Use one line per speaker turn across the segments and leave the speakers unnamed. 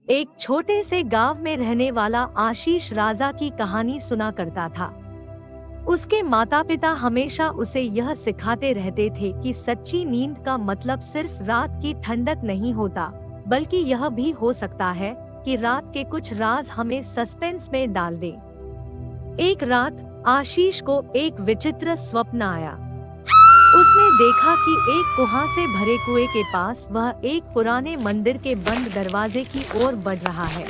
एक छोटे से गांव में रहने वाला आशीष राजा की कहानी सुना करता था। उसके माता पिता हमेशा उसे यह सिखाते रहते थे कि सच्ची नींद का मतलब सिर्फ रात की ठंडक नहीं होता, बल्कि यह भी हो सकता है कि रात के कुछ राज हमें सस्पेंस में डाल दें। एक रात आशीष को एक विचित्र स्वप्न आया। उसने देखा कि एक कुआं से भरे कुएं के पास वह एक पुराने मंदिर के बंद दरवाजे की ओर बढ़ रहा है।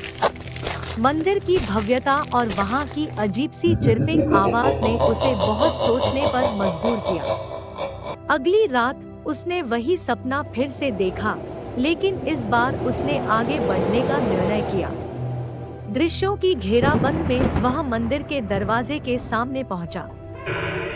मंदिर की भव्यता और वहां की अजीब सी चिरपिंग आवाज ने उसे बहुत सोचने पर मजबूर किया। अगली रात उसने वही सपना फिर से देखा, लेकिन इस बार उसने आगे बढ़ने का निर्णय किया। दृश्यों की घेराबंद में वह मंदिर के दरवाजे के सामने पहुंचा।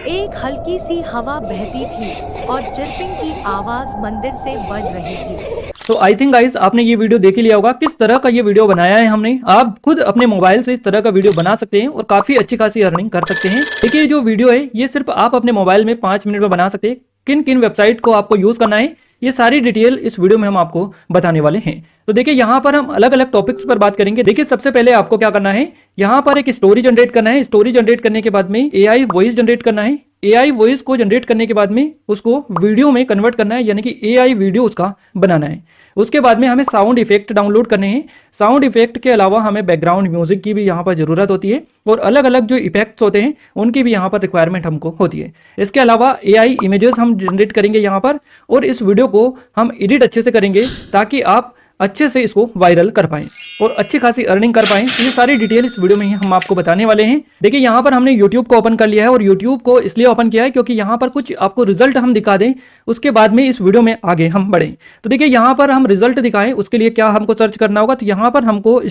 एक हल्की सी हवा बहती थी और चिरपिंग की आवाज मंदिर से बढ़ रही थी।
तो आई थिंक गाइस आपने ये वीडियो देख ही लिया होगा। किस तरह का ये वीडियो बनाया है हमने। आप खुद अपने मोबाइल से इस तरह का वीडियो बना सकते हैं और काफी अच्छी खासी अर्निंग कर सकते हैं। देखिए जो वीडियो है ये सिर्फ आप अपने मोबाइल में 5 मिनट में बना सकते हैं। किन किन वेबसाइट को आपको यूज करना है ये सारी डिटेल इस वीडियो में हम आपको बताने वाले हैं। तो देखिए यहाँ पर हम अलग अलग टॉपिक्स पर बात करेंगे। देखिए सबसे पहले आपको क्या करना है, यहाँ पर एक स्टोरी जनरेट करना है। स्टोरी जनरेट करने के बाद में एआई वॉइस जनरेट करना है। एआई वॉइस को जनरेट करने के बाद में उसको वीडियो में कन्वर्ट करना है, यानी कि एआई वीडियो उसका बनाना है। उसके बाद में हमें साउंड इफेक्ट डाउनलोड करने हैं। साउंड इफेक्ट के अलावा हमें बैकग्राउंड म्यूजिक की भी यहाँ पर जरूरत होती है और अलग अलग जो इफेक्ट्स होते हैं उनकी भी यहाँ पर रिक्वायरमेंट हमको होती है। इसके अलावा एआई इमेजेस हम जनरेट करेंगे यहाँ पर, और इस वीडियो को हम एडिट अच्छे से करेंगे ताकि आप अच्छे से इसको वायरल कर पाएं और अच्छी खासी अर्निंग कर पाएं। ये सारी डिटेल इस वीडियो में ही हम आपको बताने वाले हैं। देखिए यहाँ पर हमने YouTube को ओपन कर लिया है और YouTube को इसलिए ओपन किया है क्योंकि यहाँ पर कुछ आपको रिजल्ट हम दिखा दें, उसके बाद में इस वीडियो में आगे हम बढ़ें। तो देखिए यहाँ पर हम रिजल्ट दिखाएं, उसके लिए क्या हमको सर्च करना होगा। तो यहाँ पर हमको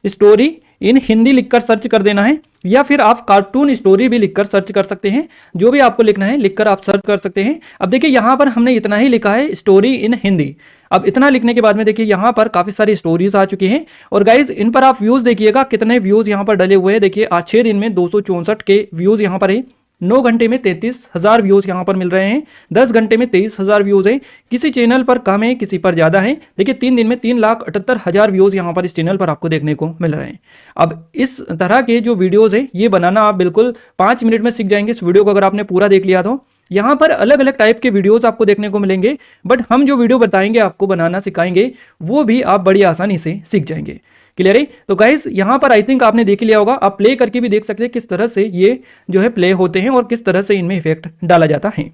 स्टोरी इन हिंदी लिखकर सर्च कर देना है, या फिर आप कार्टून स्टोरी भी लिखकर सर्च कर सकते हैं। जो भी आपको लिखना है लिखकर आप सर्च कर सकते हैं। अब देखिए यहाँ पर हमने इतना ही लिखा है, स्टोरी इन हिंदी। अब इतना लिखने के बाद में देखिए यहाँ पर काफी सारी स्टोरीज आ चुकी हैं और गाइज इन पर आप व्यूज देखिएगा कितने व्यूज यहाँ पर डले हुए हैं। देखिए आज 6 दिन में 264 के व्यूज यहाँ पर है। 9 घंटे में 33,000 व्यूज यहाँ पर मिल रहे हैं। 10 घंटे में 23,000 व्यूज हैं। किसी चैनल पर कम है, किसी पर ज्यादा है। देखिए 3 दिन में 3,78,000 व्यूज यहाँ पर इस चैनल पर आपको देखने को मिल रहे हैं। अब इस तरह के जो वीडियोज हैं ये बनाना आप बिल्कुल 5 मिनट में सीख जाएंगे। इस वीडियो को अगर आपने पूरा देख लिया तो यहाँ पर अलग अलग टाइप के वीडियोस आपको देखने को मिलेंगे, बट हम जो वीडियो बताएंगे आपको बनाना सिखाएंगे वो भी आप बड़ी आसानी से सीख जाएंगे। क्लियर है। तो गाइस यहाँ पर आई थिंक आपने देख लिया होगा। आप प्ले करके भी देख सकते हैं किस तरह से ये जो है प्ले होते हैं और किस तरह से इनमें इफेक्ट डाला जाता है।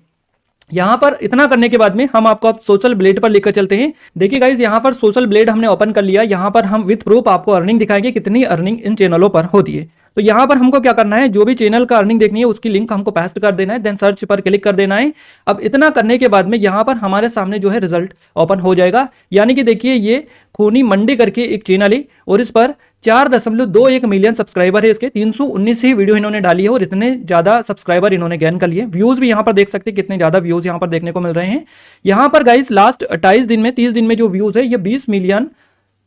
यहाँ पर इतना करने के बाद में हम आपको अब सोशल ब्लेड पर लेकर चलते हैं। देखिए गाइस यहाँ पर सोशल ब्लेड हमने ओपन कर लिया। यहाँ पर हम विथ प्रूफ आपको अर्निंग दिखाएंगे, कितनी अर्निंग इन चैनलों पर होती है। तो यहाँ पर हमको क्या करना है, जो भी चैनल का अर्निंग देखनी है उसकी लिंक हमको पेस्ट कर देना है, देन सर्च पर क्लिक कर देना है। अब इतना करने के बाद में यहाँ पर हमारे सामने जो है रिजल्ट ओपन हो जाएगा। यानी कि देखिए ये खूनी मंडी करके एक चैनल है और इस पर 4.21 मिलियन सब्सक्राइबर है। इसके 319 ही वीडियो इन्होंने डाली है और इतने ज्यादा सब्सक्राइबर इन्होंने गेन कर लिए। व्यूज भी यहाँ पर देख सकते हैं कितने ज्यादा व्यूज यहाँ पर देखने को मिल रहे हैं। यहाँ पर गाइस लास्ट 28 दिन में 30 दिन में जो व्यूज है ये 20 मिलियन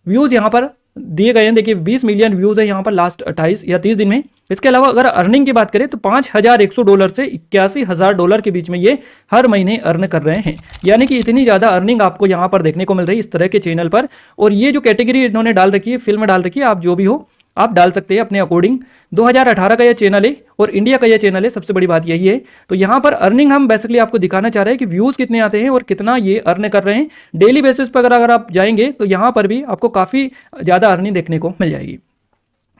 व्यूज यहाँ पर दिए गए हैं। देखिए 20 मिलियन व्यूज है यहाँ पर लास्ट 28 या 30 दिन में। इसके अलावा अगर अर्निंग की बात करें तो $5,100 से $81,000 के बीच में ये हर महीने अर्न कर रहे हैं। यानी कि इतनी ज्यादा अर्निंग आपको यहाँ पर देखने को मिल रही है इस तरह के चैनल पर। और ये जो कैटेगरी इन्होंने डाल रखी है, फिल्म डाल रखी है, आप जो भी हो आप डाल सकते हैं अपने अकॉर्डिंग। 2018 का यह चैनल है और इंडिया का यह चैनल है, सबसे बड़ी बात यही है। तो यहाँ पर अर्निंग हम बेसिकली आपको दिखाना चाह रहे हैं कि व्यूज कितने आते हैं और कितना ये अर्न कर रहे हैं। डेली बेसिस पर अगर आप जाएंगे तो यहाँ पर भी आपको काफी ज्यादा अर्निंग देखने को मिल जाएगी।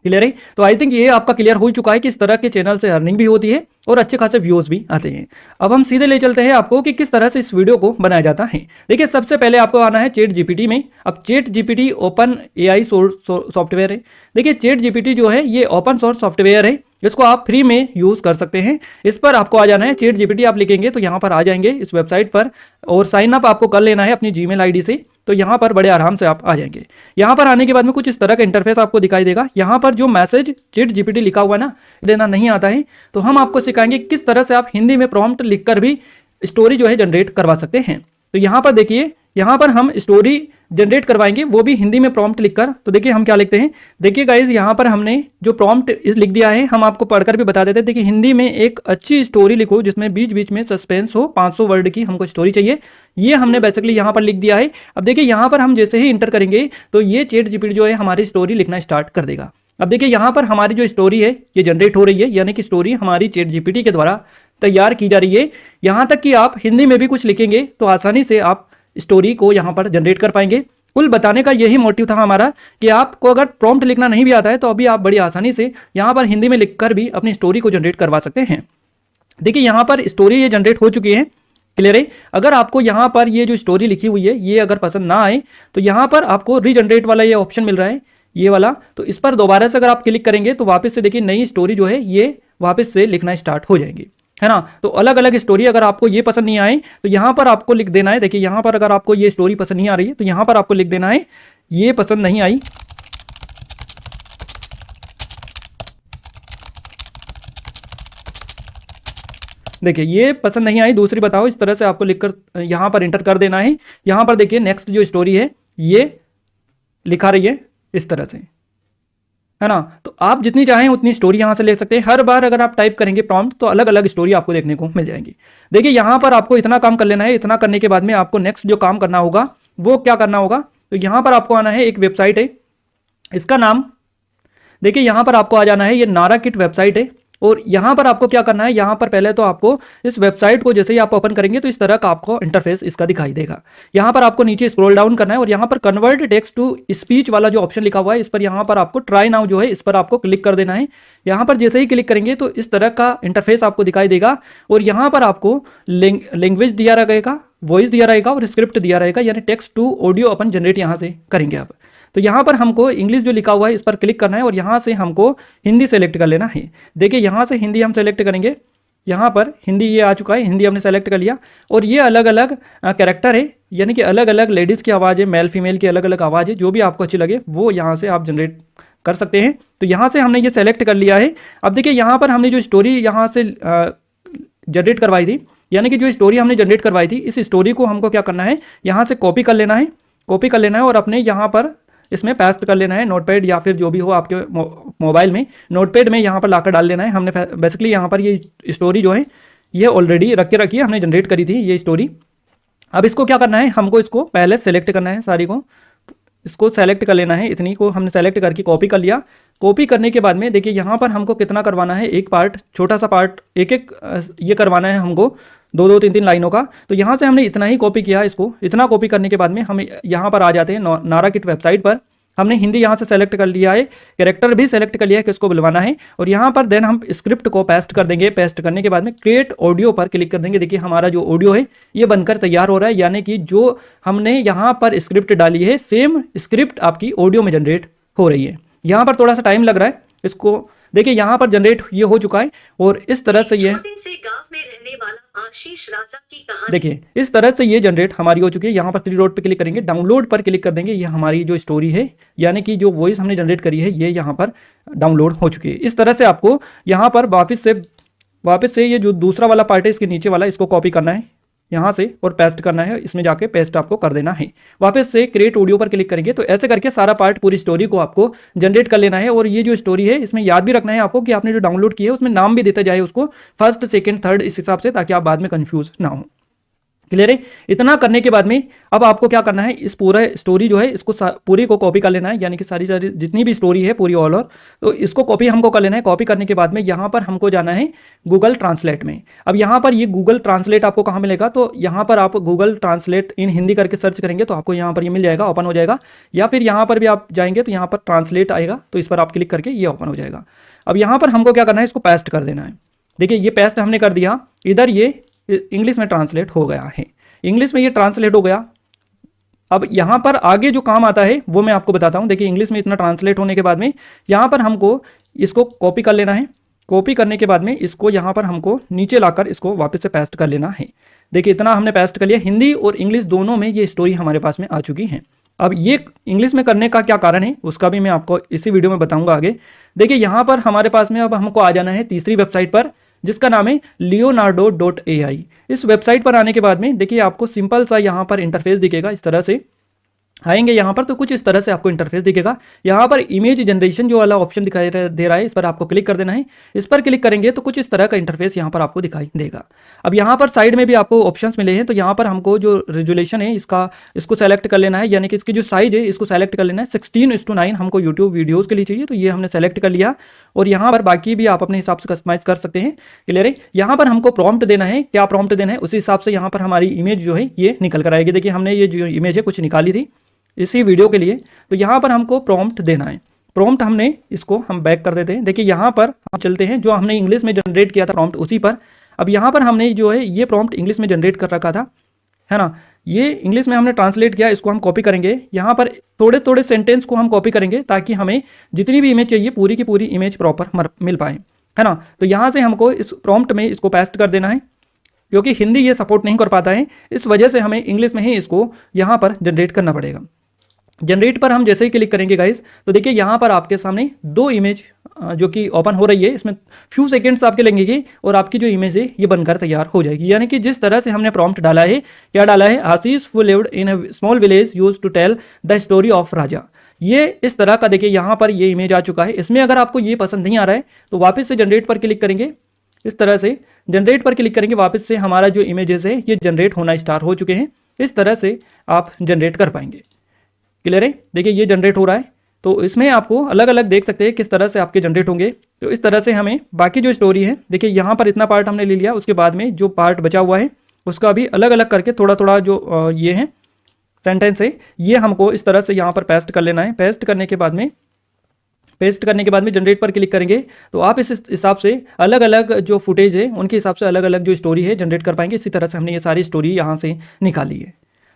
क्लियर है। तो आई थिंक ये आपका क्लियर हो चुका है कि इस तरह के चैनल से अर्निंग भी होती है और अच्छे खासे व्यूज भी आते हैं। अब हम सीधे ले चलते हैं आपको कि किस तरह से इस वीडियो को बनाया जाता है। देखिए सबसे पहले आपको आना है चैट जीपीटी में। अब chat GPT open AI software है। देखिए चैट जीपीटी जो है ये ओपन सोर्स सॉफ्टवेयर है, इसको आप फ्री में यूज कर सकते हैं। इस पर आपको आ जाना है, चैट जीपीटी आप लिखेंगे तो यहाँ पर आ जाएंगे इस वेबसाइट पर और साइन अप आपको कर लेना है अपनी जीमेल आईडी से। तो यहाँ पर बड़े आराम से आप आ जाएंगे। यहाँ पर आने के बाद में कुछ इस तरह का इंटरफेस आपको दिखाई देगा। यहाँ पर जो मैसेज चैट जीपीटी लिखा हुआ है ना, देना नहीं आता है तो हम आपको सिखाएंगे किस तरह से आप हिंदी में प्रॉम्प्ट लिखकर भी स्टोरी जो है जनरेट करवा सकते हैं। तो यहाँ पर देखिए यहाँ पर हम स्टोरी जनरेट करवाएंगे, वो भी हिंदी में प्रॉम्प्ट लिखकर। तो देखिए हम क्या लिखते हैं, देखिए गाइज यहाँ पर हमने जो प्रॉम्प्ट लिख दिया है, हम आपको पढ़कर भी बता देते हैं। देखिए हिंदी में एक अच्छी स्टोरी लिखो जिसमें बीच बीच में सस्पेंस हो, 500 वर्ड की हमको स्टोरी चाहिए। ये हमने बेसिकली यहाँ पर लिख दिया है। अब देखिए यहाँ पर हम जैसे ही इंटर करेंगे तो ये चैट जीपीटी जो है हमारी स्टोरी लिखना स्टार्ट कर देगा। अब देखिए यहाँ पर हमारी जो स्टोरी है ये जनरेट हो रही है, यानी कि स्टोरी हमारी चैट जीपीटी के द्वारा तैयार की जा रही है। यहाँ तक कि आप हिंदी में भी कुछ लिखेंगे तो आसानी से आप स्टोरी को यहाँ पर जनरेट कर पाएंगे। कुल बताने का यही मोटिव था हमारा कि आपको अगर प्रॉम्प्ट लिखना नहीं भी आता है तो अभी आप बड़ी आसानी से यहाँ पर हिंदी में लिखकर भी अपनी स्टोरी को जनरेट करवा सकते हैं। देखिए यहाँ पर स्टोरी ये जनरेट हो चुकी है, क्लियर है। अगर आपको यहाँ पर ये जो स्टोरी लिखी हुई है ये अगर पसंद ना आए तो यहाँ पर आपको रीजनरेट वाला ये ऑप्शन मिल रहा है, ये वाला, तो इस पर दोबारा से अगर आप क्लिक करेंगे तो वापस से देखिए नई स्टोरी जो है ये वापस से लिखना स्टार्ट हो जाएंगी, है ना। तो अलग अलग स्टोरी, अगर आपको ये पसंद नहीं आए तो यहाँ पर आपको लिख देना है। देखिए यहाँ पर अगर आपको ये स्टोरी पसंद नहीं आ रही है तो यहाँ पर आपको लिख देना है ये पसंद नहीं आई। देखिए ये पसंद नहीं आई, दूसरी बताओ, इस तरह से आपको लिखकर यहाँ पर इंटर कर देना है। यहाँ पर देखिए नेक्स्ट जो स्टोरी है ये लिखा रही है इस तरह से, है ना। तो आप जितनी चाहें उतनी स्टोरी यहाँ से ले सकते हैं। हर बार अगर आप टाइप करेंगे प्रॉम्प्ट तो अलग अलग स्टोरी आपको देखने को मिल जाएंगी। देखिए यहाँ पर आपको इतना काम कर लेना है। इतना करने के बाद में आपको नेक्स्ट जो काम करना होगा वो क्या करना होगा, तो यहाँ पर आपको आना है, एक वेबसाइट है, इसका नाम देखिए यहाँ पर आपको आ जाना है, ये नारा किट वेबसाइट है। और यहाँ पर आपको क्या करना है, यहाँ पर पहले तो आपको इस वेबसाइट को जैसे ही आप ओपन करेंगे तो इस तरह का आपको इंटरफेस इसका दिखाई देगा। यहाँ पर आपको नीचे स्क्रॉल डाउन करना है और यहाँ पर कन्वर्ट टेक्स्ट टू स्पीच वाला जो ऑप्शन लिखा हुआ है इस पर यहाँ पर आपको ट्राई नाउ जो है इस पर आपको क्लिक कर देना है। यहाँ पर जैसे ही क्लिक करेंगे तो इस तरह का इंटरफेस आपको दिखाई देगा और यहाँ पर आपको लैंग्वेज दिया रहेगा, वॉइस दिया रहेगा और स्क्रिप्ट दिया रहेगा, यानी टेक्स्ट टू ऑडियो अपन जनरेट यहाँ से करेंगे आप। तो यहाँ पर हमको इंग्लिश जो लिखा हुआ है इस पर क्लिक करना है और यहाँ से हमको हिंदी सेलेक्ट कर लेना है। देखिए यहाँ से हिंदी हम सेलेक्ट करेंगे, यहाँ पर हिंदी ये आ चुका है, हिंदी हमने सेलेक्ट कर लिया। और ये अलग अलग कैरेक्टर है, यानी कि अलग अलग लेडीज़ की आवाज़ है, मेल फीमेल की अलग अलग आवाज़ है, जो भी आपको अच्छी लगे वो यहाँ से आप जनरेट कर सकते हैं। तो यहाँ से हमने ये सेलेक्ट कर लिया है। अब देखिए यहाँ पर हमने जो स्टोरी यहाँ से जनरेट करवाई थी, यानी कि जो स्टोरी हमने जनरेट करवाई थी इस स्टोरी को हमको क्या करना है, यहाँ से कॉपी कर लेना है, कॉपी कर लेना है और अपने यहाँ पर इसमें पेस्ट कर लेना है, नोटपैड या फिर जो भी हो आपके मोबाइल में, नोटपैड में यहाँ पर लाकर डाल लेना है। हमने बेसिकली यहाँ पर ये स्टोरी जो है ये ऑलरेडी रख के रखी है, हमने जनरेट करी थी ये स्टोरी। अब इसको क्या करना है, हमको इसको पहले सेलेक्ट करना है, सारी को इसको सेलेक्ट कर लेना है। इतनी को हमने सेलेक्ट करके कॉपी कर लिया। कॉपी करने के बाद में देखिए यहाँ पर हमको कितना करवाना है, एक पार्ट, छोटा सा पार्ट, एक एक ये करवाना है हमको, दो दो तीन तीन लाइनों का। तो यहाँ से हमने इतना ही कॉपी किया, इसको इतना कॉपी करने के बाद में हम यहाँ पर आ जाते हैं नारा किट वेबसाइट पर। हमने हिंदी यहाँ से सेलेक्ट कर लिया है, कैरेक्टर भी सेलेक्ट कर लिया है कि उसको बुलवाना है और यहाँ पर देन हम स्क्रिप्ट को पेस्ट कर देंगे। पेस्ट करने के बाद में क्रिएट ऑडियो पर क्लिक कर देंगे। देखिए हमारा जो ऑडियो है ये बनकर तैयार हो रहा है, यानी कि जो हमने यहाँ पर स्क्रिप्ट डाली है सेम स्क्रिप्ट आपकी ऑडियो में जनरेट हो रही है। यहाँ पर थोड़ा सा टाइम लग रहा है इसको, देखिए यहाँ पर जनरेट ये हो चुका है और इस तरह से ये
गांव में रहने वाला आशीष राजा की कहानी,
देखिए इस तरह से ये जनरेट हमारी हो चुकी है। यहाँ पर 3 डॉट पे क्लिक करेंगे, डाउनलोड पर क्लिक कर देंगे, ये हमारी जो स्टोरी है यानी कि जो वॉइस हमने जनरेट करी है ये यहाँ पर डाउनलोड हो चुकी है। इस तरह से आपको यहाँ पर वापस से ये जो दूसरा वाला पार्ट है इसके नीचे वाला, इसको कॉपी करना है यहाँ से और पेस्ट करना है, इसमें जाके पेस्ट आपको कर देना है। वापस से क्रिएट ऑडियो पर क्लिक करेंगे तो ऐसे करके सारा पार्ट, पूरी स्टोरी को आपको जनरेट कर लेना है। और ये जो स्टोरी है इसमें याद भी रखना है आपको कि आपने जो डाउनलोड की है उसमें नाम भी देता जाए उसको, फर्स्ट सेकंड थर्ड, इस हिसाब से, ताकि आप बाद में कंफ्यूज ना हो। क्लियर है। इतना करने के बाद में अब आपको क्या करना है, इस पूरा स्टोरी जो है इसको पूरी को कॉपी कर लेना है, यानी कि सारी जितनी भी स्टोरी है पूरी ऑल ओवर, तो इसको कॉपी हमको कर लेना है। कॉपी करने के बाद में यहाँ पर हमको जाना है गूगल ट्रांसलेट में। अब यहाँ पर ये गूगल ट्रांसलेट आपको कहाँ मिलेगा, तो यहाँ पर आप गूगल ट्रांसलेट इन हिंदी करके सर्च करेंगे तो आपको यहाँ पर ये मिल जाएगा, ओपन हो जाएगा। या फिर यहाँ पर भी आप जाएंगे तो यहाँ पर ट्रांसलेट आएगा, तो इस पर आप क्लिक करके ये ओपन हो जाएगा। अब यहाँ पर हमको क्या करना है, इसको पेस्ट कर देना है। देखिए ये पेस्ट हमने कर दिया, इधर ये इंग्लिश में ट्रांसलेट हो गया है, इंग्लिश में ये ट्रांसलेट हो गया। अब यहाँ पर आगे जो काम आता है वो मैं आपको बताता हूँ। देखिए इंग्लिश में इतना ट्रांसलेट होने के बाद में यहाँ पर हमको इसको कॉपी कर लेना है। कॉपी करने के बाद में इसको यहाँ पर हमको नीचे लाकर इसको वापस से पेस्ट कर लेना है। देखिए इतना हमने पेस्ट कर लिया। हिंदी और इंग्लिश दोनों में ये स्टोरी हमारे पास में आ चुकी है। अब ये इंग्लिश में करने का क्या कारण है उसका भी मैं आपको इसी वीडियो में बताऊंगा आगे। देखिए यहाँ पर हमारे पास में अब हमको आ जाना है तीसरी वेबसाइट पर, जिसका नाम है leonardo.ai। इस वेबसाइट पर आने के बाद में देखिए आपको सिंपल सा यहाँ पर इंटरफेस दिखेगा इस तरह से। आएंगे यहाँ पर तो कुछ इस तरह से आपको इंटरफेस दिखेगा। यहाँ पर इमेज जनरेशन जो वाला ऑप्शन दिखाई दे रहा है, इस पर आपको क्लिक कर देना है। इस पर क्लिक करेंगे तो कुछ इस तरह का इंटरफेस यहाँ पर आपको दिखाई देगा। अब यहाँ पर साइड में भी आपको ऑप्शंस मिले हैं, तो यहाँ पर हमको जो रेजोल्यूशन है इसको सेलेक्ट कर लेना है, यानी कि इसकी जो साइज है इसको सेलेक्ट कर लेना है। 16:9 हमको यूट्यूब वीडियोज़ के लिए चाहिए, तो ये हमने सेलेक्ट कर लिया। और यहाँ पर बाकी भी आप अपने हिसाब से कस्टमाइज कर सकते हैं। क्लियर है। यहाँ पर हमको प्रॉम्प्ट देना है, क्या प्रॉम्प्ट देना है उसी हिसाब से यहाँ पर हमारी इमेज जो है ये निकल कर आएगी। देखिए हमने ये जो इमेज है कुछ निकाली थी इसी वीडियो के लिए, तो यहाँ पर हमको प्रॉम्प्ट देना है। प्रॉम्प्ट हमने इसको हम बैक कर देते हैं। देखिए यहाँ पर हम चलते हैं, जो हमने इंग्लिश में जनरेट किया था प्रॉम्प्ट उसी पर। अब यहाँ पर हमने जो है ये प्रॉम्प्ट इंग्लिश में जनरेट कर रखा था, है ना, ये इंग्लिश में हमने ट्रांसलेट किया। इसको हम कॉपी करेंगे, यहाँ पर थोड़े थोड़े सेंटेंस को हम कॉपी करेंगे ताकि हमें जितनी भी इमेज चाहिए पूरी की पूरी इमेज प्रॉपर मिल पाए, है ना। तो यहाँ से हमको इस प्रॉम्प्ट में इसको पेस्ट कर देना है, क्योंकि हिंदी ये सपोर्ट नहीं कर पाता है, इस वजह से हमें इंग्लिश में ही इसको यहाँ पर जनरेट करना पड़ेगा। जनरेट पर हम जैसे ही क्लिक करेंगे गाइस, तो देखिए यहाँ पर आपके सामने 2 इमेज जो कि ओपन हो रही है, इसमें फ्यू सेकंड्स आपके लगेंगे और आपकी जो इमेज है ये बनकर तैयार हो जाएगी। यानी कि जिस तरह से हमने प्रॉम्प्ट डाला है, क्या डाला है, Ashish who lived in a small village used to tell the story of Raja, ये इस तरह का देखिए यहाँ पर ये इमेज आ चुका है। इसमें अगर आपको ये पसंद नहीं आ रहा है तो वापस से जनरेट पर क्लिक करेंगे, इस तरह से जनरेट पर क्लिक करेंगे, वापस से हमारा जो इमेजेस है ये जनरेट होना स्टार्ट हो चुके हैं। इस तरह से आप जनरेट कर पाएंगे। क्लियर है। देखिए ये जनरेट हो रहा है, तो इसमें आपको अलग अलग देख सकते हैं किस तरह से आपके जनरेट होंगे। तो इस तरह से हमें बाकी जो स्टोरी है, देखिए यहाँ पर इतना पार्ट हमने ले लिया, उसके बाद में जो पार्ट बचा हुआ है उसका भी अलग अलग करके थोड़ा थोड़ा जो ये है सेंटेंस है ये हमको इस तरह से यहाँ पर पेस्ट कर लेना है। पेस्ट करने के बाद में जनरेट पर क्लिक करेंगे तो आप इस हिसाब से अलग अलग जो फुटेज है उनके हिसाब से अलग अलग जो स्टोरी है जनरेट कर पाएंगे। इसी तरह से हमने ये सारी स्टोरी यहाँ से निकाली है,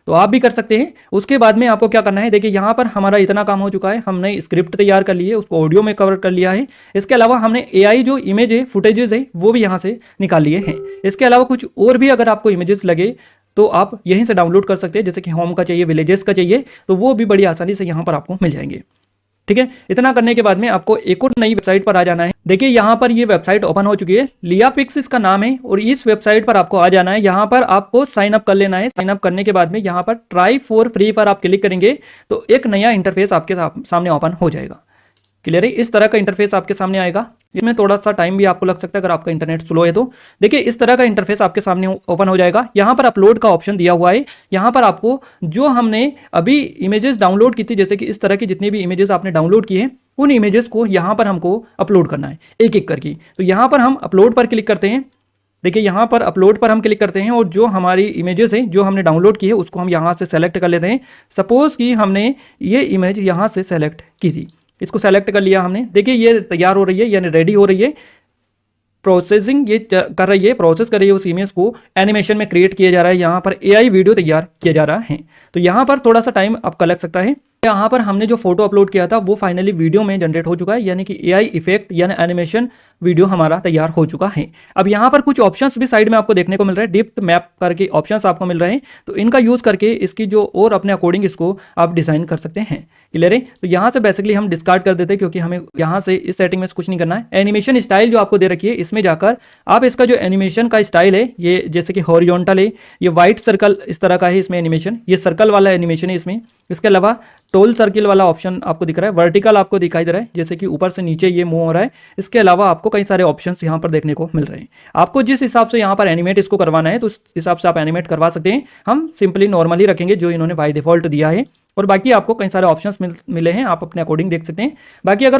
तो आप भी कर सकते हैं। उसके बाद में आपको क्या करना है, देखिए यहाँ पर हमारा इतना काम हो चुका है, हमने स्क्रिप्ट तैयार कर ली है, उसको ऑडियो में कवर कर लिया है। इसके अलावा हमने एआई जो इमेज है फुटेजेस है वो भी यहाँ से निकाल लिए हैं। इसके अलावा कुछ और भी अगर आपको इमेजेस लगे तो आप यहीं से डाउनलोड कर सकते हैं, जैसे कि होम का चाहिए, विलेजेस का चाहिए, तो वो भी बड़ी आसानी से यहाँ पर आपको मिल जाएंगे। ठीक है। इतना करने के बाद में आपको एक और नई वेबसाइट पर आ जाना है। देखिए यहाँ पर ये वेबसाइट ओपन हो चुकी है, लियापिक्स इसका नाम है, और इस वेबसाइट पर आपको आ जाना है। यहाँ पर आपको साइन अप कर लेना है। साइन अप करने के बाद में यहाँ पर ट्राई फॉर फ्री पर आप क्लिक करेंगे तो एक नया इंटरफेस आपके सामने ओपन हो जाएगा। क्लियर है। इस तरह का इंटरफेस आपके सामने आएगा। इसमें थोड़ा सा टाइम भी आपको लग सकता है अगर आपका इंटरनेट स्लो है तो। देखिए इस तरह का इंटरफेस आपके सामने ओपन हो जाएगा। यहाँ पर अपलोड का ऑप्शन दिया हुआ है। यहाँ पर आपको जो हमने अभी इमेजेस डाउनलोड की थी, जैसे कि इस तरह की जितनी भी इमेजेस आपने डाउनलोड की है उन इमेजेस को यहाँ पर हमको अपलोड करना है एक एक करके। तो यहाँ पर हम अपलोड पर क्लिक करते हैं। देखिए यहाँ पर अपलोड पर हम क्लिक करते हैं और जो हमारी इमेजेस है जो हमने डाउनलोड की है उसको हम यहाँ से सेलेक्ट कर लेते हैं। सपोज कि हमने ये इमेज यहाँ से सेलेक्ट की थी, इसको सेलेक्ट कर लिया हमने। देखिए ये तैयार हो रही है, यानी रेडी हो रही है, प्रोसेसिंग ये कर रही है, प्रोसेस कर रही है। उस इमेज को एनिमेशन में क्रिएट किया जा रहा है, यहाँ पर एआई वीडियो तैयार किया जा रहा है। तो यहाँ पर थोड़ा सा टाइम आपका लग सकता है। यहाँ पर हमने जो फोटो अपलोड किया था वो फाइनली वीडियो में जनरेट हो चुका है, यानी कि एआई इफेक्ट यानी एनिमेशन वीडियो हमारा तैयार हो चुका है। अब यहाँ पर कुछ ऑप्शंस भी साइड में आपको देखने को मिल रहे हैं, डिप्थ मैप करके ऑप्शंस आपको मिल रहे हैं। तो इनका यूज करके इसकी जो और अपने अकॉर्डिंग इसको आप डिजाइन कर सकते हैं। क्लियर है। तो यहाँ से बेसिकली हम डिस्कार्ड कर देते हैं, क्योंकि हमें यहाँ से इस सेटिंग में कुछ नहीं करना है। एनिमेशन स्टाइल जो आपको दे रखी है इसमें जाकर आप इसका जो एनिमेशन का स्टाइल है, ये जैसे कि हॉरिजॉन्टल है, ये व्हाइट सर्कल इस तरह का है इसमें एनिमेशन, ये सर्कल वाला एनिमेशन है इसमें। इसके अलावा टोल सर्किल वाला ऑप्शन आपको दिख रहा है, वर्टिकल आपको दिखाई दे रहा है, जैसे कि ऊपर से नीचे ये मूव हो रहा है। इसके अलावा आपको कई सारे ऑप्शंस यहाँ पर देखने को मिल रहे हैं। आपको जिस हिसाब से यहाँ पर एनिमेट इसको करवाना है तो उस हिसाब से आप एनिमेट करवा सकते हैं। हम सिंपली नॉर्मली रखेंगे जो इन्होंने बाय डिफॉल्ट दिया है, और बाकी आपको कई सारे ऑप्शंस मिले हैं, आप अपने अकॉर्डिंग देख सकते हैं। बाकी अगर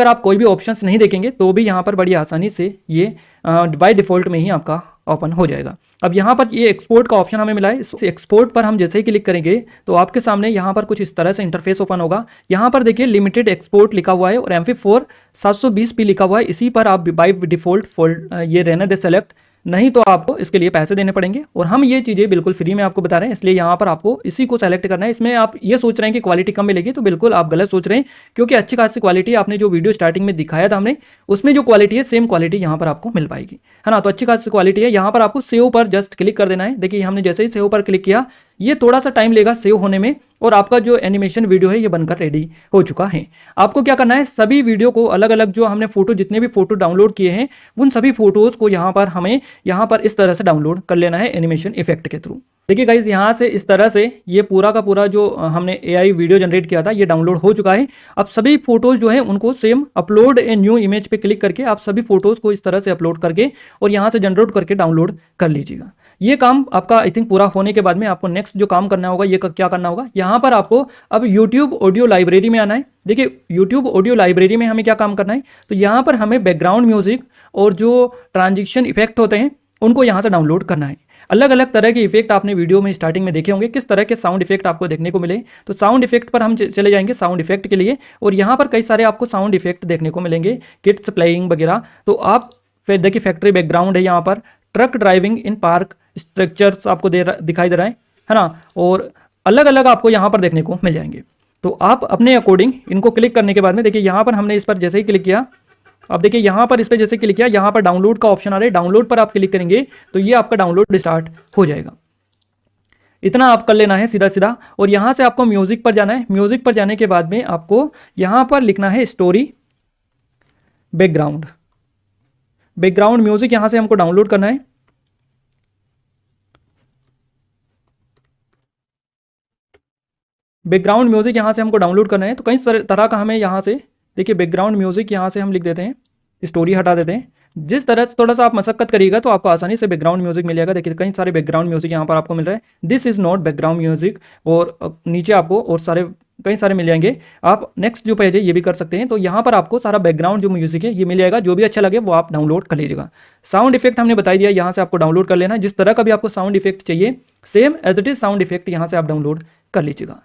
आप कोई भी ऑप्शंस नहीं देखेंगे तो भी यहाँ पर बड़ी आसानी से ये बाय डिफॉल्ट में ही आपका ओपन हो जाएगा। अब यहाँ पर ये एक्सपोर्ट का ऑप्शन हमें मिला है, इस एक्सपोर्ट पर हम जैसे ही क्लिक करेंगे तो आपके सामने यहाँ पर कुछ इस तरह से इंटरफेस ओपन होगा। यहाँ पर देखिए लिमिटेड एक्सपोर्ट लिखा हुआ है और MP4 720p लिखा हुआ है। इसी पर आप बाय डिफॉल्ट ये रहने दे सेलेक्ट, नहीं तो आपको इसके लिए पैसे देने पड़ेंगे। और हम ये चीज़ें बिल्कुल फ्री में आपको बता रहे हैं, इसलिए यहाँ पर आपको इसी को सेलेक्ट करना है। इसमें आप ये सोच रहे हैं कि क्वालिटी कम मिलेगी, तो बिल्कुल आप गलत सोच रहे हैं, क्योंकि अच्छी खासी क्वालिटी आपने जो वीडियो स्टार्टिंग में दिखाया था हमने, उसमें जो क्वालिटी है सेम क्वालिटी यहाँ पर आपको मिल पाएगी, है ना। तो अच्छी खासी क्वालिटी है। यहाँ पर आपको सेव पर जस्ट क्लिक कर देना है। देखिए हमने जैसे ही सेव पर क्लिक किया ये थोड़ा सा टाइम लेगा सेव होने में और आपका जो एनिमेशन वीडियो है ये बनकर रेडी हो चुका है। आपको क्या करना है, सभी वीडियो को अलग अलग जो हमने फोटो जितने भी फोटो डाउनलोड किए हैं उन सभी फोटोज को यहाँ पर हमें यहाँ पर इस तरह से डाउनलोड कर लेना है एनिमेशन इफेक्ट के थ्रू। देखिए गाइज यहाँ से इस तरह से ये पूरा का पूरा जो हमने एआई वीडियो जनरेट किया था ये डाउनलोड हो चुका है। अब सभी फोटोज जो है उनको same upload a new image पे क्लिक करके आप सभी फोटोज को इस तरह से अपलोड करके और यहाँ से जनरेट करके डाउनलोड कर लीजिएगा। ये काम आपका आई थिंक पूरा होने के बाद में आपको नेक्स्ट जो काम करना होगा ये क्या करना होगा, यहाँ पर आपको अब यूट्यूब ऑडियो लाइब्रेरी में आना है। देखिए यूट्यूब ऑडियो लाइब्रेरी में हमें क्या काम करना है, तो यहाँ पर हमें बैकग्राउंड म्यूजिक और जो ट्रांजिशन इफेक्ट होते हैं उनको यहाँ से डाउनलोड करना है। अलग अलग तरह के इफेक्ट आपने वीडियो में स्टार्टिंग में देखे होंगे, किस तरह के साउंड इफेक्ट आपको देखने को मिले। तो साउंड इफेक्ट पर हम चले जाएंगे साउंड इफेक्ट के लिए, और यहाँ पर कई सारे आपको साउंड इफेक्ट देखने को मिलेंगे, किड्स प्लेइंग वगैरह। तो आप फिर देखिए फैक्ट्री बैकग्राउंड है, यहाँ पर truck driving in park structures आपको दिखाई दे रहा है ना, और अलग अलग आपको यहाँ पर देखने को मिल जाएंगे। तो आप अपने अकॉर्डिंग इनको क्लिक करने के बाद में देखिए यहाँ पर हमने इस पर जैसे ही क्लिक किया, अब देखिए यहाँ पर इस पर जैसे क्लिक किया, यहाँ पर डाउनलोड का ऑप्शन आ रहा है, डाउनलोड पर आप क्लिक करेंगे तो ये आपका डाउनलोड स्टार्ट हो जाएगा। इतना आप कर लेना है सीधा सीधा। और यहाँ से आपको म्यूजिक पर जाना है। म्यूजिक पर जाने के बाद में आपको यहाँ पर लिखना है स्टोरी बैकग्राउंड। बैकग्राउंड म्यूजिक यहाँ से हमको डाउनलोड करना है। बैकग्राउंड म्यूजिक यहाँ से हमको डाउनलोड करना है। तो कई तरह का हमें यहाँ से देखिए बैकग्राउंड म्यूजिक यहाँ से हम लिख देते हैं, स्टोरी हटा देते हैं। जिस तरह से थोड़ा सा आप मशक्कत करिएगा तो आपको आसानी से बैकग्राउंड म्यूजिक मिल जाएगा। देखिए कई सारे बैकग्राउंड म्यूजिक यहाँ पर आपको मिल रहा है, this is not background music, और नीचे आपको और कई सारे मिल जाएंगे। आप नेक्स्ट जो पेज है ये भी कर सकते हैं। तो यहाँ पर आपको सारा बैकग्राउंड जो म्यूजिक है ये मिल जाएगा, जो भी अच्छा लगे वो आप डाउनलोड कर लीजिएगा। साउंड इफेक्ट हमने बता दिया, यहाँ से आपको डाउनलोड कर लेना है। जिस तरह का भी आपको साउंड इफेक्ट चाहिए same as it is sound effect यहाँ से आप डाउनलोड कर लीजिएगा।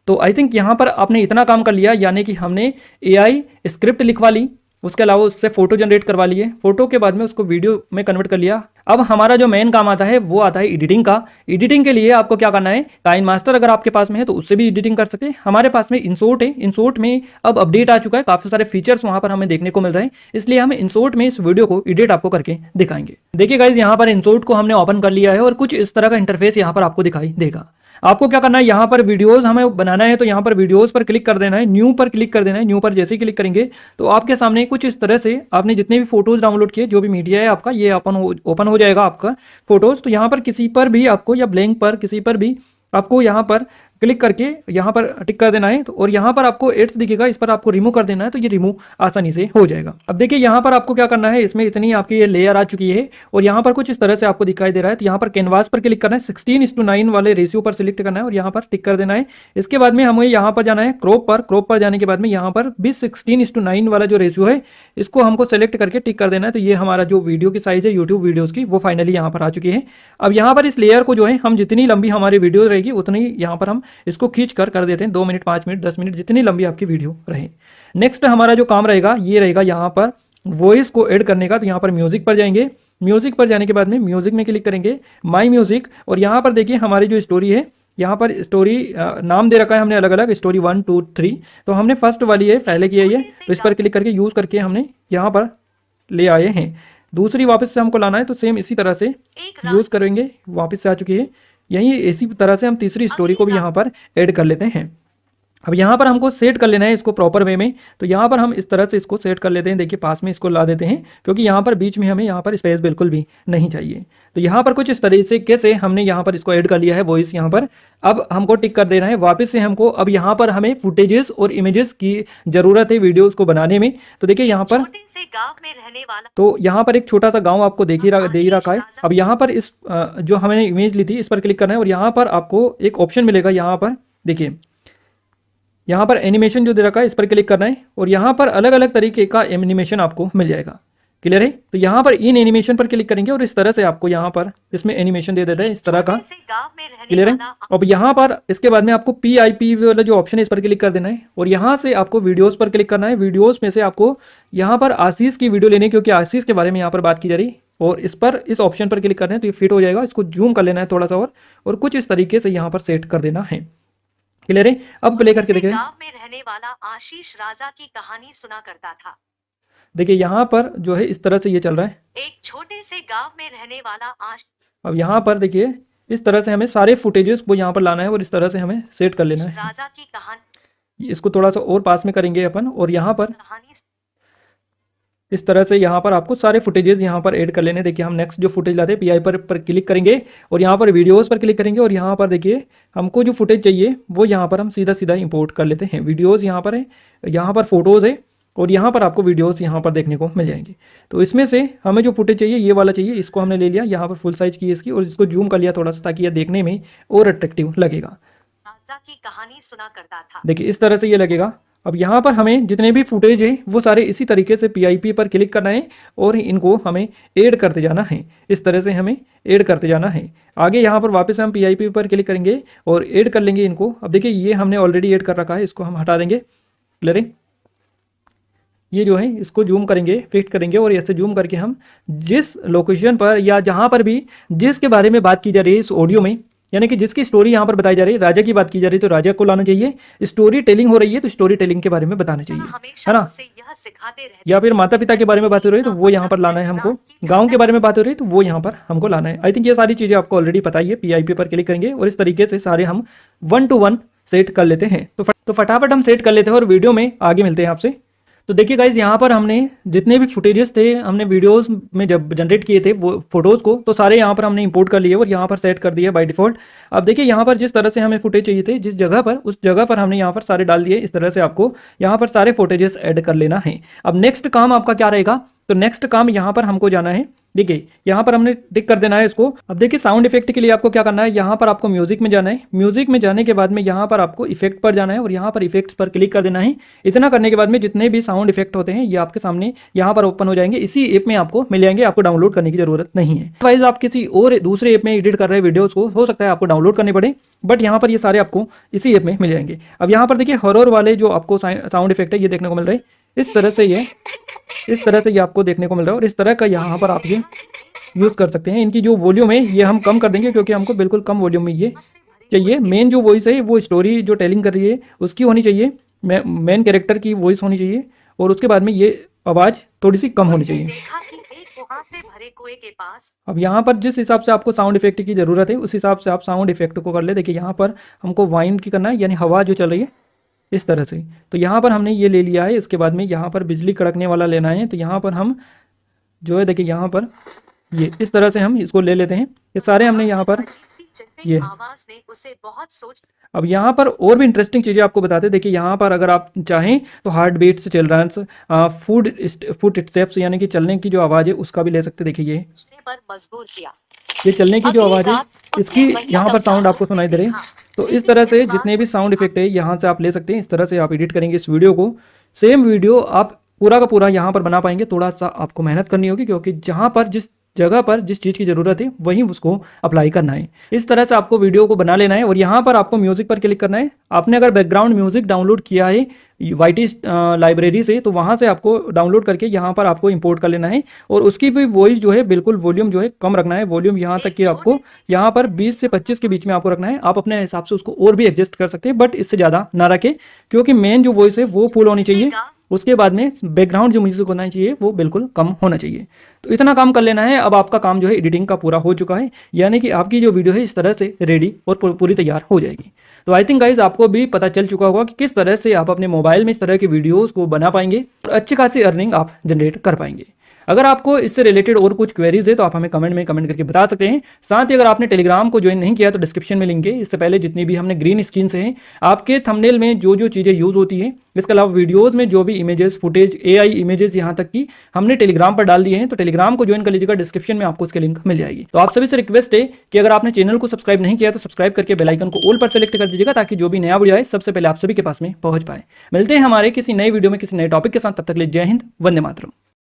तो आई थिंक यहाँ पर आपने इतना काम कर लिया, यानी कि हमने एआई स्क्रिप्ट लिखवा ली, उसके अलावा उससे फोटो जनरेट करवा लिए, फोटो के बाद में उसको वीडियो में कन्वर्ट कर लिया। अब हमारा जो मेन काम आता है वो आता है एडिटिंग का। एडिटिंग के लिए आपको क्या करना है, काइन मास्टर अगर आपके पास में है तो उससे भी एडिटिंग कर सकते हैं। हमारे पास में इंसोर्ट है, इंसोर्ट में अब अपडेट आ चुका है, काफी सारे फीचर्स वहां पर हमें देखने को मिल रहे हैं, इसलिए हम इंसोर्ट में इस वीडियो को एडिट आपको करके दिखाएंगे। देखिए गाइज यहाँ पर इंसोर्ट को हमने ओपन कर लिया है और कुछ इस तरह का इंटरफेस यहाँ पर आपको दिखाई देगा। आपको क्या करना है, यहाँ पर वीडियोस हमें बनाना है तो यहाँ पर वीडियोस पर क्लिक कर देना है, न्यू पर क्लिक कर देना है। न्यू पर जैसे ही क्लिक करेंगे तो आपके सामने कुछ इस तरह से आपने जितने भी फोटोज डाउनलोड किए, जो भी मीडिया है आपका, ये ओपन हो जाएगा आपका फोटोज। तो यहाँ पर किसी पर भी आपको या ब्लैंक पर किसी पर भी आपको यहाँ पर क्लिक करके यहाँ पर टिक कर देना है। तो और यहाँ पर आपको एड्स दिखेगा, इस पर आपको रिमूव कर देना है, तो ये रिमूव आसानी से हो जाएगा। अब देखिए यहाँ पर आपको क्या करना है, इसमें इतनी आपकी ये लेयर आ चुकी है और यहाँ पर कुछ इस तरह से आपको दिखाई दे रहा है। तो यहाँ पर कैनवास पर क्लिक करना है, 16:9 वाले रेशियो पर सिलेक्ट करना है और यहाँ पर टिक कर देना है। इसके बाद में हमें यहाँ पर जाना है क्रॉप पर। क्रॉप पर जाने के बाद में यहाँ पर भी 16:9 वाला जो रेशियो है इसको हमको सेलेक्ट करके टिक कर देना है। तो ये हमारा जो वीडियो की साइज है यूट्यूब वीडियोज की वो फाइनली यहाँ पर आ चुकी है। अब यहाँ पर इस लेयर को जो है हम जितनी लंबी हमारी वीडियो रहेगी उतनी यहाँ पर हम इसको खींच कर देते हैं, 2 मिनट 5 मिनट 10 मिनट जितनी लंबी आपकी वीडियो रहे। नेक्स्ट हमारा जो काम रहेगा ये रहेगा यहाँ पर वॉइस को ऐड करने का। तो यहाँ पर म्यूजिक पर जाएंगे, म्यूजिक पर जाने के बाद में म्यूजिक में क्लिक करेंगे, माई म्यूजिक, और यहाँ पर देखिए हमारी जो स्टोरी है, यहाँ पर स्टोरी नाम दे रखा है हमने अलग अलग, स्टोरी 1 2 3। तो हमने फर्स्ट वाली है पहले की है ये, तो इस पर क्लिक करके यूज करके हमने यहाँ पर ले आए हैं। दूसरी वापस से हमको लाना है तो सेम इसी तरह से यूज करेंगे, वापस से आ चुकी है। यही इसी तरह से हम तीसरी स्टोरी को भी यहाँ पर ऐड कर लेते हैं। अब यहाँ पर हमको सेट कर लेना है इसको प्रॉपर वे में। तो यहाँ पर हम इस तरह से इसको सेट कर लेते हैं, देखिए पास में इसको ला देते हैं, क्योंकि यहाँ पर बीच में हमें यहाँ पर स्पेस बिल्कुल भी नहीं चाहिए। तो यहाँ पर कुछ इस तरीके से हमने यहाँ पर इसको ऐड कर लिया है वॉइस यहाँ पर। अब हमको टिक कर देना है वापस से हमको। अब यहाँ पर हमें फुटेजेस और इमेजेस की जरूरत है वीडियोस को बनाने में। तो देखिए यहाँ पर
गांव में रहने वाला,
तो यहाँ पर एक छोटा सा गांव आपको दे ही रखा है। अब यहाँ पर इस जो हमने इमेज ली थी इस पर क्लिक करना है और यहाँ पर आपको एक ऑप्शन मिलेगा, यहाँ पर देखिए यहाँ पर एनिमेशन जो दे रखा है इस पर क्लिक करना है और यहाँ पर अलग अलग तरीके का एनिमेशन आपको मिल जाएगा। क्लियर है? तो यहाँ पर इन एनिमेशन पर क्लिक करेंगे और इस तरह से आपको यहाँ पर इसमें एनिमेशन दे देता है इस तरह का। क्लियर है? अब यहाँ पर इसके बाद में आपको PIP वाला जो ऑप्शन है इस पर क्लिक कर देना है और यहाँ से आपको वीडियोस पर क्लिक करना है। वीडियोस में से आपको यहाँ पर आशीष की वीडियो लेनी है, क्योंकि आशीष के बारे में यहाँ पर बात की जा रही, और इस पर इस ऑप्शन पर क्लिक करना है तो ये फिट हो जाएगा। इसको जूम कर लेना है थोड़ा सा और कुछ इस तरीके से यहाँ पर सेट कर देना है। क्लियर है? अब प्ले करके देखिए।
गांव में रहने वाला आशीष राजा की कहानी सुना करता था।
देखिए यहाँ पर जो है इस तरह से ये चल रहा है,
एक छोटे से गांव में रहने वाला
अब यहाँ पर देखिए इस तरह से हमें सारे फुटेजेस को यहाँ पर लाना है और इस तरह से हमें सेट कर लेना है।
राजा की कहानी
इसको थोड़ा सा और पास में करेंगे अपन और यहाँ पर
कहानी
इस तरह से यहाँ पर आपको सारे फुटेजेस यहाँ पर ऐड कर लेने। देखिए हम नेक्स्ट जो फुटेज लाते हैं पीआई पर क्लिक करेंगे और यहाँ पर वीडियोस पर क्लिक करेंगे और यहाँ पर देखिए हमको जो फुटेज चाहिए वो यहाँ पर हम सीधा सीधा इंपोर्ट कर लेते हैं। वीडियोस यहाँ पर है, यहाँ पर फोटोज़ है और यहाँ पर आपको वीडियोस यहाँ पर देखने को मिल जाएंगे। तो इसमें से हमें जो फुटेज चाहिए ये वाला चाहिए, इसको हमने ले लिया, यहाँ पर फुल साइज की है इसकी और इसको जूम कर लिया थोड़ा सा ताकि यह देखने में और अट्रैक्टिव लगेगा।
राजा की कहानी सुना करता था।
देखिए इस तरह से ये लगेगा। अब यहाँ पर हमें जितने भी फुटेज है वो सारे इसी तरीके से पीआईपी पर क्लिक करना है और इनको हमें ऐड करते जाना है। इस तरह से हमें ऐड करते जाना है। आगे यहाँ पर वापस हम पीआईपी पर क्लिक करेंगे और ऐड कर लेंगे इनको। अब देखिए ये हमने ऑलरेडी ऐड कर रखा है, इसको हम हटा देंगे। क्लियर, ये जो है इसको जूम करेंगे, फिक्स करेंगे और ऐसे जूम करके हम जिस लोकेशन पर या जहाँ पर भी जिसके बारे में बात की जा रही है इस ऑडियो में, यानी कि जिसकी स्टोरी यहाँ पर बताई जा रही है, राजा की बात की जा रही है तो राजा को लाना चाहिए। स्टोरी टेलिंग हो रही है तो स्टोरी टेलिंग के बारे में बताना चाहिए, है ना।
यह सिखाते रहते
या फिर माता पिता के बारे में बात हो रही है तो वो यहाँ पर लाना है हमको। गांव के बारे में बात हो रही है तो वो यहाँ पर हमको लाना है। आई थिंक ये सारी चीज़ें आपको ऑलरेडी पता ही है। पीआईपी पर क्लिक करेंगे और इस तरीके से सारे हम 1 to 1 सेट कर लेते हैं। तो फटाफट हम सेट कर लेते हैं और वीडियो में आगे मिलते हैं आपसे। तो देखिए गाइज यहाँ पर हमने जितने भी फुटेजेस थे हमने वीडियोस में जब जनरेट किए थे वो फोटोज़ को, तो सारे यहाँ पर हमने इंपोर्ट कर लिए और यहाँ पर सेट कर दिया बाय डिफॉल्ट। अब देखिए यहाँ पर जिस तरह से हमें फुटेज चाहिए थे जिस जगह पर, उस जगह पर हमने यहाँ पर सारे डाल दिए। इस तरह से आपको यहाँ पर सारे फुटेजेस ऐड कर लेना है। अब नेक्स्ट काम आपका क्या रहेगा, तो नेक्स्ट काम यहाँ पर हमको जाना है। देखिए यहाँ पर हमने टिक कर देना है इसको। अब देखिए साउंड इफेक्ट के लिए आपको क्या करना है, यहाँ पर आपको म्यूजिक में जाना है। म्यूजिक में जाने के बाद में यहाँ पर आपको इफेक्ट पर जाना है और यहाँ पर इफेक्ट्स पर क्लिक कर देना है। इतना करने के बाद में जितने भी साउंड इफेक्ट होते हैं ये आपके सामने यहाँ पर ओपन हो जाएंगे। इसी ऐप में आपको मिल जाएंगे, आपको डाउनलोड करने की जरूरत नहीं है। वाइज आप किसी और दूसरे ऐप में एडिट कर रहे वीडियोज को हो सकता है आपको डाउनलोड करने पड़े, बट यहाँ पर ये सारे आपको इसी ऐप में मिल जाएंगे। अब यहाँ पर देखिए हॉरर वाले जो आपको साउंड इफेक्ट है ये देखने को मिल रहे हैं। इस तरह से ये आपको देखने को मिल रहा है और इस तरह का यहाँ पर आप ये यूज़ कर सकते हैं। इनकी जो वॉल्यूम है ये हम कम कर देंगे क्योंकि हमको बिल्कुल कम वॉल्यूम में ये चाहिए। मेन जो वॉइस है वो स्टोरी जो टेलिंग कर रही है उसकी होनी चाहिए, मेन कैरेक्टर की वॉइस होनी चाहिए और उसके बाद में ये आवाज़ थोड़ी सी कम होनी चाहिए।
से भरे कुएं के पास।
अब यहाँ पर जिस हिसाब से आपको साउंड इफेक्ट की ज़रूरत है उस हिसाब से आप साउंड इफेक्ट को कर ले। देखिए यहाँ पर हमको वाइन की करना है, यानी हवा जो चल रही है इस तरह से। तो यहाँ पर हमने ये ले लिया है। इसके बाद में यहाँ पर बिजली कड़कने वाला लेना है। तो यहाँ पर हम जो है देखिए यहाँ पर ये इस तरह से हम इसको ले लेते हैं। ये सारे हमने यहाँ पर ये
आवाज ने उसे बहुत सोच।
अब यहाँ पर और भी इंटरेस्टिंग चीज़ें आपको बताते हैं। देखिए यहाँ पर अगर आप चाहें तो heartbeats, childrens, footsteps यानी कि चलने की जो आवाज़ है उसका भी ले सकते हैं। देखिए
पर मजबूर किया,
ये चलने की जो आवाज़ है इसकी यहाँ पर साउंड आपको सुनाई दे रही है। तो इस तरह से जितने भी साउंड इफेक्ट है यहाँ से आप ले सकते हैं। इस तरह से आप एडिट करेंगे इस वीडियो को। सेम वीडियो आप पूरा का पूरा यहाँ पर बना पाएंगे। थोड़ा सा आपको मेहनत करनी होगी क्योंकि जहाँ पर जिस जगह पर जिस चीज़ की ज़रूरत है वहीं उसको अप्लाई करना है। इस तरह से आपको वीडियो को बना लेना है और यहाँ पर आपको म्यूज़िक पर क्लिक करना है। आपने अगर बैकग्राउंड म्यूज़िक डाउनलोड किया है YT लाइब्रेरी से तो वहाँ से आपको डाउनलोड करके यहाँ पर आपको इंपोर्ट कर लेना है और उसकी भी वॉइस जो है बिल्कुल वॉल्यूम जो है कम रखना है। वॉल्यूम यहाँ तक कि आपको यहाँ पर 20 से 25 के बीच में आपको रखना है। आप अपने हिसाब से उसको और भी एडजस्ट कर सकते हैं, बट इससे ज़्यादा ना रखें क्योंकि मेन जो वॉइस है वो फुल होनी चाहिए। उसके बाद में बैकग्राउंड जो म्यूजिक होना चाहिए वो बिल्कुल कम होना चाहिए। तो इतना काम कर लेना है। अब आपका काम जो है एडिटिंग का पूरा हो चुका है, यानी कि आपकी जो वीडियो है इस तरह से रेडी और पूरी तैयार हो जाएगी। तो आई थिंक गाइज आपको भी पता चल चुका होगा कि किस तरह से आप अपने मोबाइल में इस तरह की वीडियोस को बना पाएंगे और अच्छी खासी अर्निंग आप जनरेट कर पाएंगे। अगर आपको इससे रिलेटेड और कुछ क्वेरीज है तो आप हमें कमेंट में कमेंट करके बता सकते हैं। साथ ही अगर आपने टेलीग्राम को ज्वाइन नहीं किया तो डिस्क्रिप्शन में लिंक है। इससे पहले जितनी भी हमने ग्रीन स्क्रीन से हैं आपके थंबनेल में जो जो चीज़ें यूज़ होती हैं, इसके अलावा वीडियोज़ में जो भी इमेजेस, फुटेज, AI इमेजेस यहाँ तक कि हमने टेलीग्राम पर डाल दिए हैं। तो टेलीग्राम को ज्वाइन कर लीजिएगा, डिस्क्रिप्शन में आपको उसके लिंक मिल जाएगी। तो आप सभी से रिक्वेस्ट है कि अगर आपने चैनल को सब्सक्राइब नहीं किया तो सब्सक्राइब करके बेल आइकन को ऑल पर सेलेक्ट कर दीजिएगा ताकि जो भी नया वीडियो आए सबसे पहले आप सभी के पास में पहुंच पाए। मिलते हैं हमारे किसी नए वीडियो में किसी नए टॉपिक के साथ। तब तक के लिए जय हिंद, वंदे मातरम।